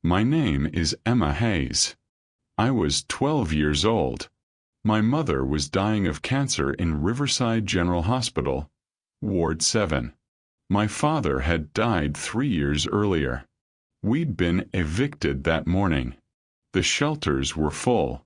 My name is Emma Hayes. I was 12 years old. My mother was dying of cancer in Riverside General Hospital, Ward 7. My father had died 3 years earlier. We'd been evicted that morning. The shelters were full.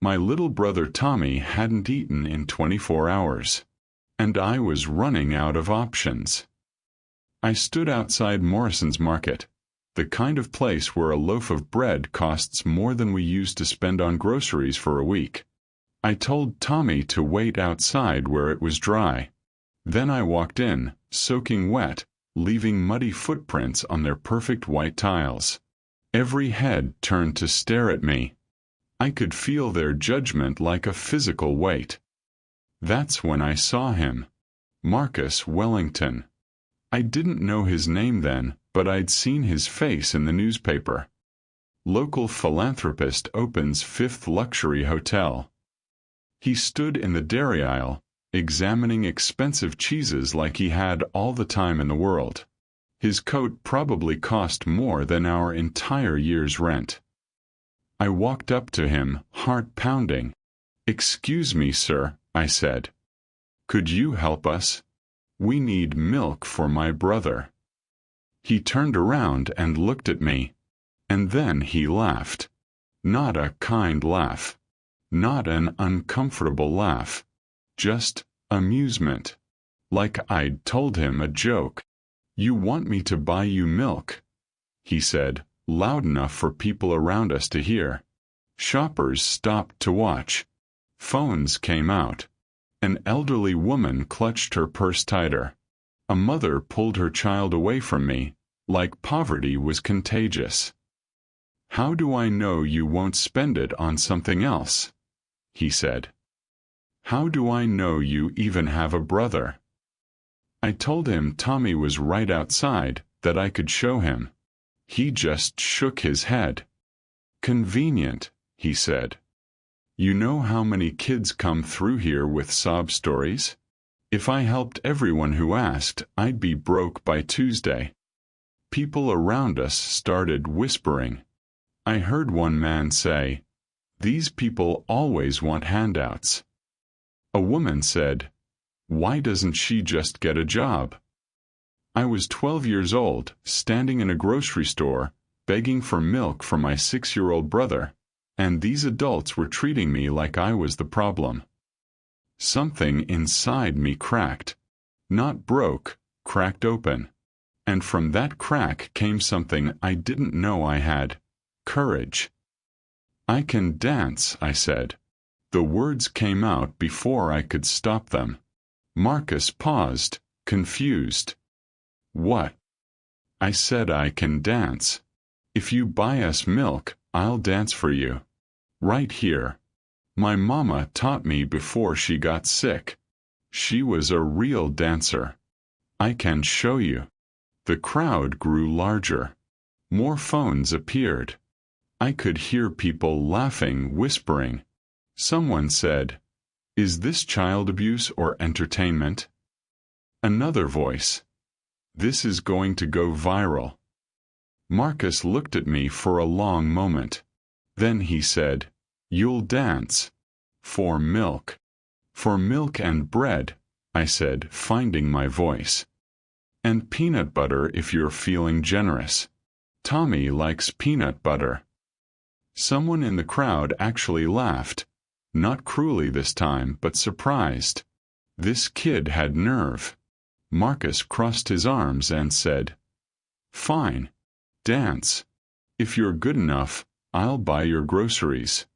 My little brother Tommy hadn't eaten in 24 hours. And I was running out of options. I stood outside Morrison's Market, the kind of place where a loaf of bread costs more than we used to spend on groceries for a week. I told Tommy to wait outside where it was dry. Then I walked in, soaking wet, leaving muddy footprints on their perfect white tiles. Every head turned to stare at me. I could feel their judgment like a physical weight. That's when I saw him. Marcus Wellington. I didn't know his name then, but I'd seen his face in the newspaper. Local philanthropist opens fifth luxury hotel. He stood in the dairy aisle, examining expensive cheeses like he had all the time in the world. His coat probably cost more than our entire year's rent. I walked up to him, heart pounding. "Excuse me, sir," I said. "Could you help us? We need milk for my brother." He turned around and looked at me. And then he laughed. Not a kind laugh. Not an uncomfortable laugh. Just amusement. Like I'd told him a joke. "You want me to buy you milk," he said, loud enough for people around us to hear. Shoppers stopped to watch. Phones came out. An elderly woman clutched her purse tighter. A mother pulled her child away from me, like poverty was contagious. "How do I know you won't spend it on something else?" he said. "How do I know you even have a brother?" I told him Tommy was right outside, that I could show him. He just shook his head. "Convenient," he said. "You know how many kids come through here with sob stories? If I helped everyone who asked, I'd be broke by Tuesday." People around us started whispering. I heard one man say, "These people always want handouts." A woman said, "Why doesn't she just get a job?" I was 12 years old, standing in a grocery store, begging for milk for my 6-year-old brother, and these adults were treating me like I was the problem. Something inside me cracked. Not broke, cracked open. And from that crack came something I didn't know I had. Courage. "I can dance," I said. The words came out before I could stop them. Marcus paused, confused. "What?" I said, "I can dance. If you buy us milk, I'll dance for you. Right here. My mama taught me before she got sick. She was a real dancer. I can show you." The crowd grew larger. More phones appeared. I could hear people laughing, whispering. Someone said, "Is this child abuse or entertainment?" Another voice, "This is going to go viral." Marcus looked at me for a long moment. Then he said, "You'll dance. For milk." "For milk and bread," I said, finding my voice. "And peanut butter if you're feeling generous. Tommy likes peanut butter." Someone in the crowd actually laughed. Not cruelly this time, but surprised. This kid had nerve. Marcus crossed his arms and said, "Fine. Dance. If you're good enough, I'll buy your groceries.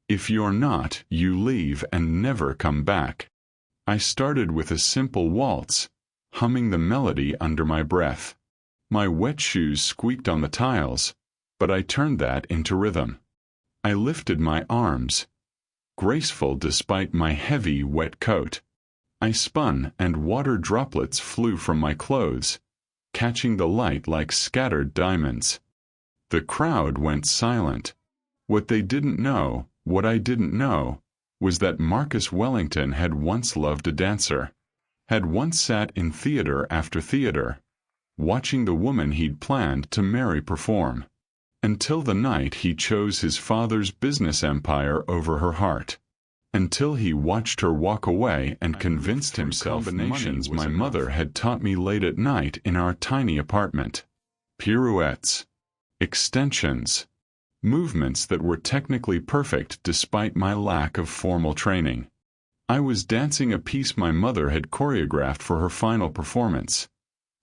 If you're not, you leave and never come back." I started with a simple waltz, humming the melody under my breath. My wet shoes squeaked on the tiles, but I turned that into rhythm. I lifted my arms, graceful despite my heavy, wet coat. I spun, and water droplets flew from my clothes, catching the light like scattered diamonds. The crowd went silent. What they didn't know, what I didn't know, was that Marcus Wellington had once loved a dancer, had once sat in theater after theater, watching the woman he'd planned to marry perform. Until the night he chose his father's business empire over her heart. Until he watched her walk away and convinced himself combinations my mother had taught me late at night in our tiny apartment. Pirouettes, extensions, movements that were technically perfect despite my lack of formal training. I was dancing a piece my mother had choreographed for her final performance,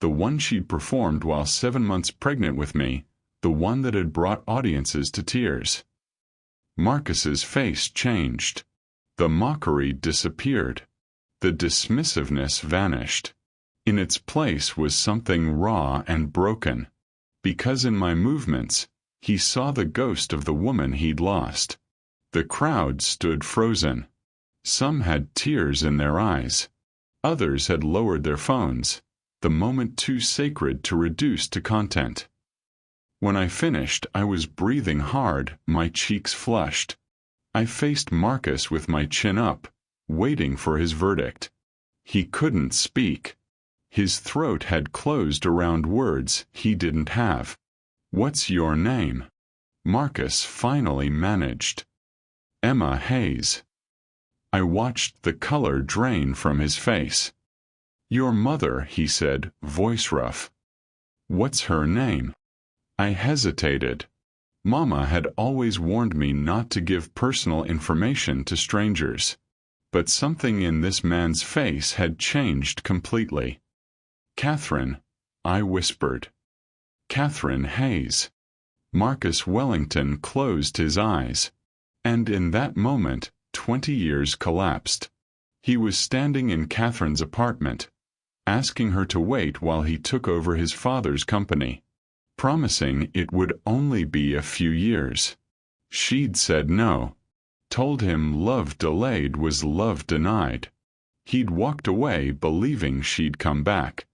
the one she'd performed while 7 months pregnant with me, the one that had brought audiences to tears. Marcus's face changed. The mockery disappeared. The dismissiveness vanished. In its place was something raw and broken, because in my movements, he saw the ghost of the woman he'd lost. The crowd stood frozen. Some had tears in their eyes. Others had lowered their phones, the moment too sacred to reduce to content. When I finished, I was breathing hard, my cheeks flushed. I faced Marcus with my chin up, waiting for his verdict. He couldn't speak. His throat had closed around words he didn't have. "What's your name?" Marcus finally managed. "Emma Hayes." I watched the color drain from his face. "Your mother," he said, voice rough. "What's her name?" I hesitated. Mama had always warned me not to give personal information to strangers. But something in this man's face had changed completely. "Catherine," I whispered. "Catherine Hayes." Marcus Wellington closed his eyes. And in that moment, 20 years collapsed. He was standing in Catherine's apartment, asking her to wait while he took over his father's company, promising it would only be a few years. She'd said no, told him love delayed was love denied. He'd walked away believing she'd come back.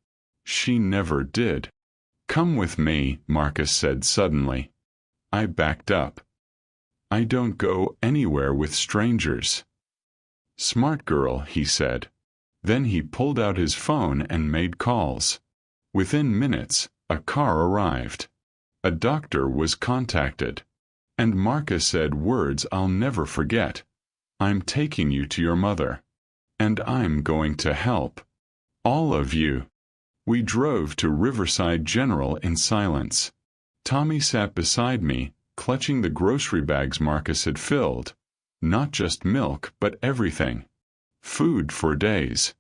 She never did. "Come with me," Marcus said suddenly. I backed up. "I don't go anywhere with strangers." "Smart girl," he said. Then he pulled out his phone and made calls. Within minutes, a car arrived. A doctor was contacted. And Marcus said words I'll never forget. "I'm taking you to your mother. And I'm going to help. All of you." We drove to Riverside General in silence. Tommy sat beside me, clutching the grocery bags Marcus had filled. Not just milk, but everything. Food for days.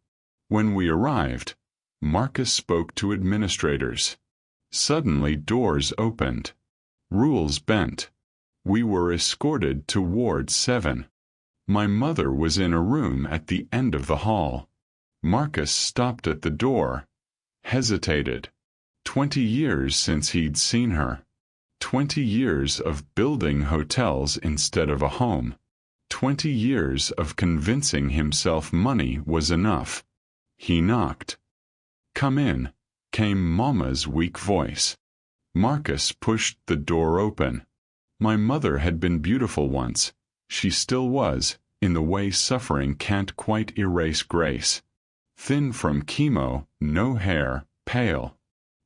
When we arrived, Marcus spoke to administrators. Suddenly doors opened. Rules bent. We were escorted to Ward 7. My mother was in a room at the end of the hall. Marcus stopped at the door, hesitated. 20 years since he'd seen her. 20 years of building hotels instead of a home. 20 years of convincing himself money was enough. He knocked. "Come in," came Mama's weak voice. Marcus pushed the door open. My mother had been beautiful once. She still was, in the way suffering can't quite erase grace. Thin from chemo, no hair, pale.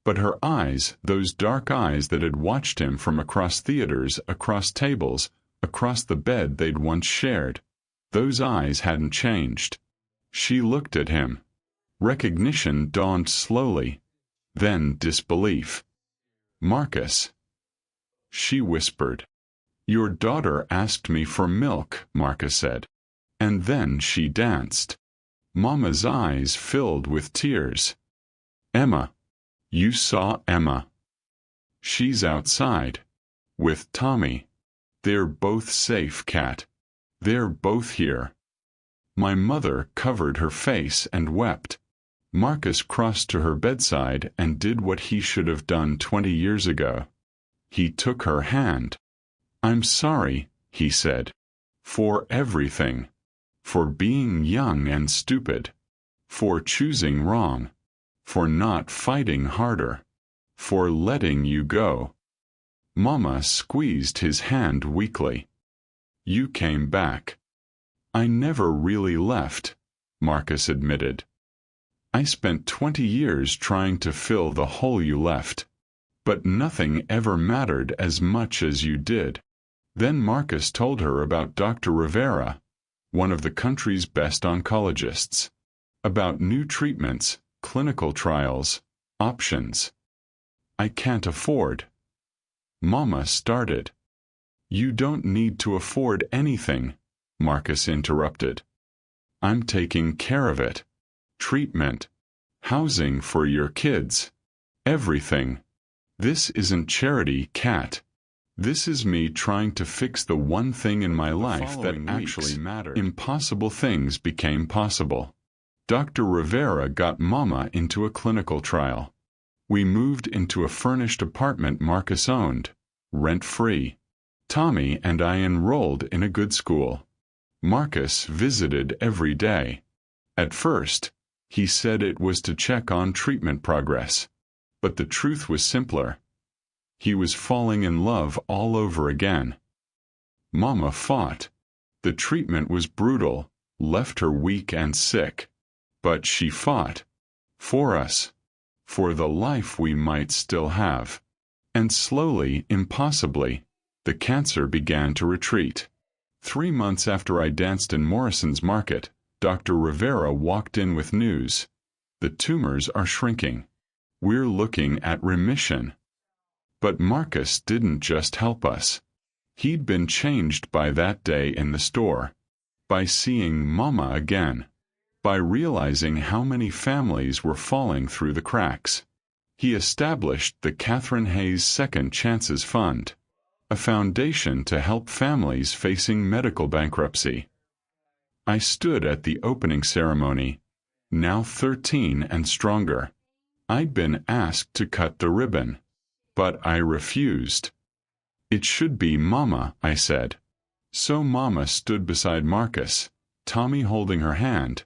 But her eyes, those dark eyes that had watched him from across theaters, across tables, across the bed they'd once shared, those eyes hadn't changed. She looked at him. Recognition dawned slowly, then disbelief. "Marcus." She whispered. "Your daughter asked me for milk," Marcus said. And then she danced. Mama's eyes filled with tears. "Emma. You saw Emma. She's outside. With Tommy. They're both safe, Kat. They're both here." My mother covered her face and wept. Marcus crossed to her bedside and did what he should have done 20 years ago. He took her hand. "I'm sorry," he said. "For everything. For being young and stupid. For choosing wrong. For not fighting harder. For letting you go." Mama squeezed his hand weakly. "You came back." "I never really left," Marcus admitted. "I spent 20 years trying to fill the hole you left. But nothing ever mattered as much as you did. Then Marcus told her about Dr. Rivera, one of the country's best oncologists, about new treatments, clinical trials, options. I can't afford. Mama started. You don't need to afford anything, Marcus interrupted. I'm taking care of it. Treatment, housing for your kids, everything. This isn't charity, Kat. This is me trying to fix the one thing in my life that actually mattered. Impossible things became possible. Dr. Rivera got Mama into a clinical trial. We moved into a furnished apartment Marcus owned, rent-free. Tommy and I enrolled in a good school. Marcus visited every day. At first, he said it was to check on treatment progress. But the truth was simpler. He was falling in love all over again. Mama fought. The treatment was brutal, left her weak and sick. But she fought. For us. For the life we might still have. And slowly, impossibly, the cancer began to retreat. 3 months after I danced in Morrison's Market, Dr. Rivera walked in with news. The tumors are shrinking. We're looking at remission. But Marcus didn't just help us. He'd been changed by that day in the store. By seeing Mama again. By realizing how many families were falling through the cracks. He established the Catherine Hayes Second Chances Fund, a foundation to help families facing medical bankruptcy. I stood at the opening ceremony, now 13 and stronger. I'd been asked to cut the ribbon, but I refused. It should be Mama, I said. So Mama stood beside Marcus, Tommy holding her hand,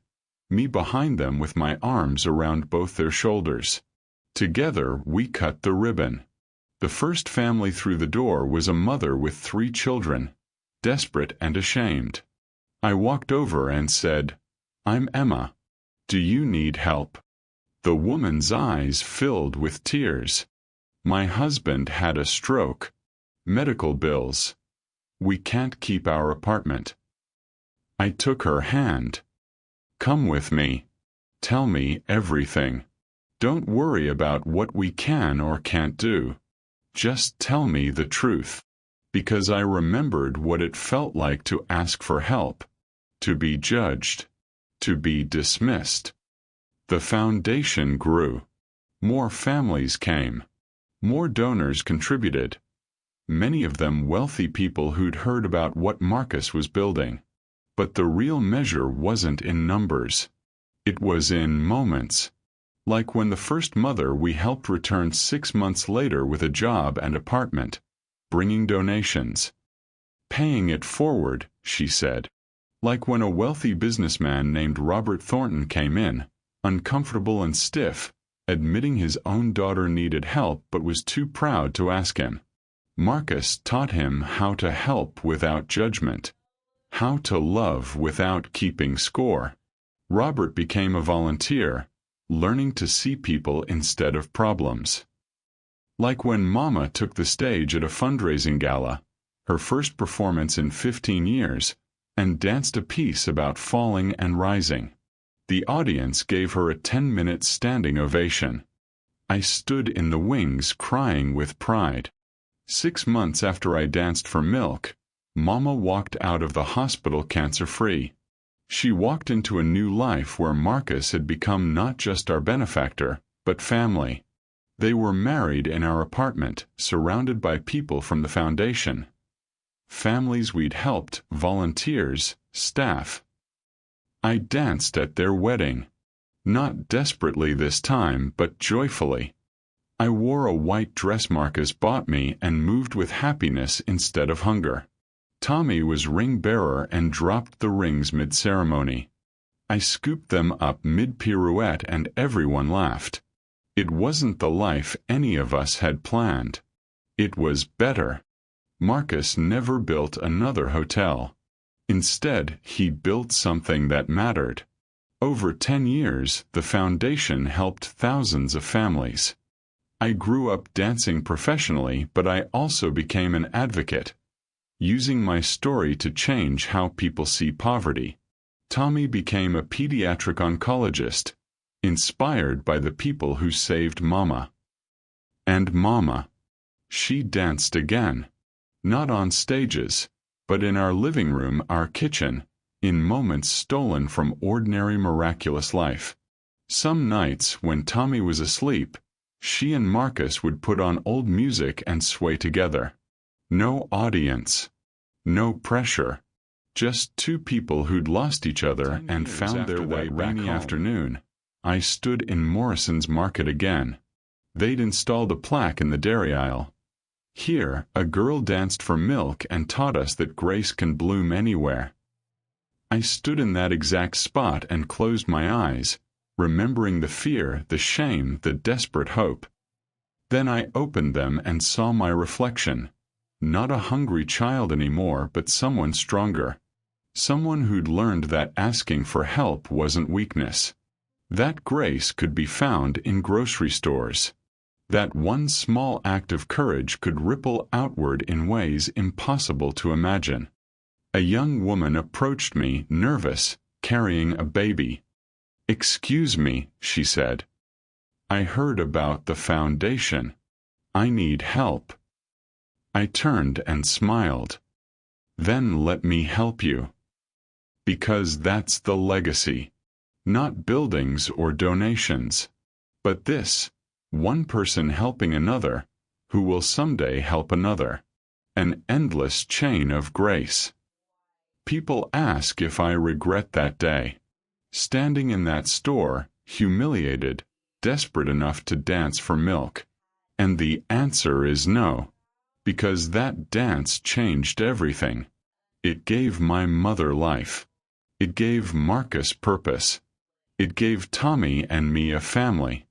me behind them with my arms around both their shoulders. Together we cut the ribbon. The first family through the door was a mother with 3 children, desperate and ashamed. I walked over and said, I'm Emma. Do you need help? The woman's eyes filled with tears. My husband had a stroke. Medical bills. We can't keep our apartment. I took her hand. Come with me. Tell me everything. Don't worry about what we can or can't do. Just tell me the truth. Because I remembered what it felt like to ask for help, to be judged, to be dismissed. The foundation grew. More families came. More donors contributed. Many of them wealthy people who'd heard about what Marcus was building. But the real measure wasn't in numbers. It was in moments. Like when the first mother we helped returned 6 months later with a job and apartment, bringing donations. Paying it forward, she said. Like when a wealthy businessman named Robert Thornton came in, uncomfortable and stiff, admitting his own daughter needed help but was too proud to ask him. Marcus taught him how to help without judgment. How to love without keeping score. Robert became a volunteer, learning to see people instead of problems. Like when Mama took the stage at a fundraising gala, her first performance in 15 years, and danced a piece about falling and rising. The audience gave her a 10-minute standing ovation. I stood in the wings crying with pride. 6 months after I danced for Milk, Mama walked out of the hospital cancer-free. She walked into a new life where Marcus had become not just our benefactor, but family. They were married in our apartment, surrounded by people from the foundation. Families we'd helped, volunteers, staff. I danced at their wedding. Not desperately this time, but joyfully. I wore a white dress Marcus bought me and moved with happiness instead of hunger. Tommy was ring bearer and dropped the rings mid-ceremony. I scooped them up mid-pirouette and everyone laughed. It wasn't the life any of us had planned. It was better. Marcus never built another hotel. Instead, he built something that mattered. Over 10 years, the foundation helped thousands of families. I grew up dancing professionally, but I also became an advocate, using my story to change how people see poverty. Tommy became a pediatric oncologist, inspired by the people who saved Mama. And Mama, she danced again, not on stages, but in our living room, our kitchen, in moments stolen from ordinary miraculous life. Some nights, when Tommy was asleep, she and Marcus would put on old music and sway together. No audience, no pressure, just two people who'd lost each other and found their way back home. Rainy afternoon, I stood in Morrison's Market again. They'd installed a plaque in the dairy aisle. Here, a girl danced for milk and taught us that grace can bloom anywhere. I stood in that exact spot and closed my eyes, remembering the fear, the shame, the desperate hope. Then I opened them and saw my reflection. Not a hungry child anymore, but someone stronger. Someone who'd learned that asking for help wasn't weakness. That grace could be found in grocery stores. That one small act of courage could ripple outward in ways impossible to imagine. A young woman approached me, nervous, carrying a baby. "Excuse me," she said. "I heard about the foundation. I need help." I turned and smiled. "Then let me help you." Because that's the legacy. Not buildings or donations, but this, one person helping another, who will someday help another. An endless chain of grace. People ask if I regret that day. Standing in that store, humiliated, desperate enough to dance for milk. And the answer is no. Because that dance changed everything. It gave my mother life. It gave Marcus purpose. It gave Tommy and me a family.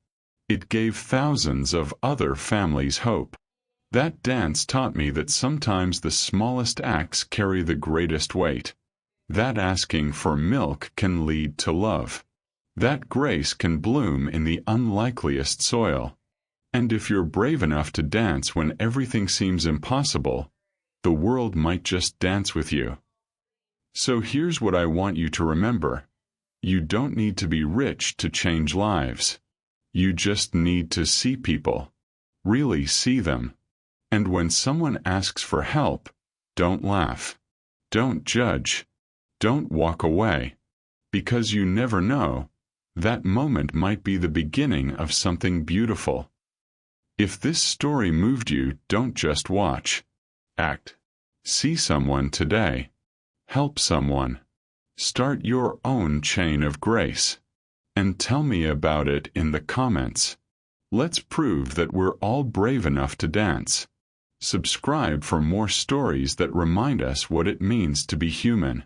It gave thousands of other families hope. That dance taught me that sometimes the smallest acts carry the greatest weight. That asking for milk can lead to love. That grace can bloom in the unlikeliest soil. And if you're brave enough to dance when everything seems impossible, the world might just dance with you. So here's what I want you to remember. You don't need to be rich to change lives. You just need to see people. Really see them. And when someone asks for help, don't laugh. Don't judge. Don't walk away. Because you never know, that moment might be the beginning of something beautiful. If this story moved you, don't just watch. Act. See someone today. Help someone. Start your own chain of grace. And tell me about it in the comments. Let's prove that we're all brave enough to dance. Subscribe for more stories that remind us what it means to be human.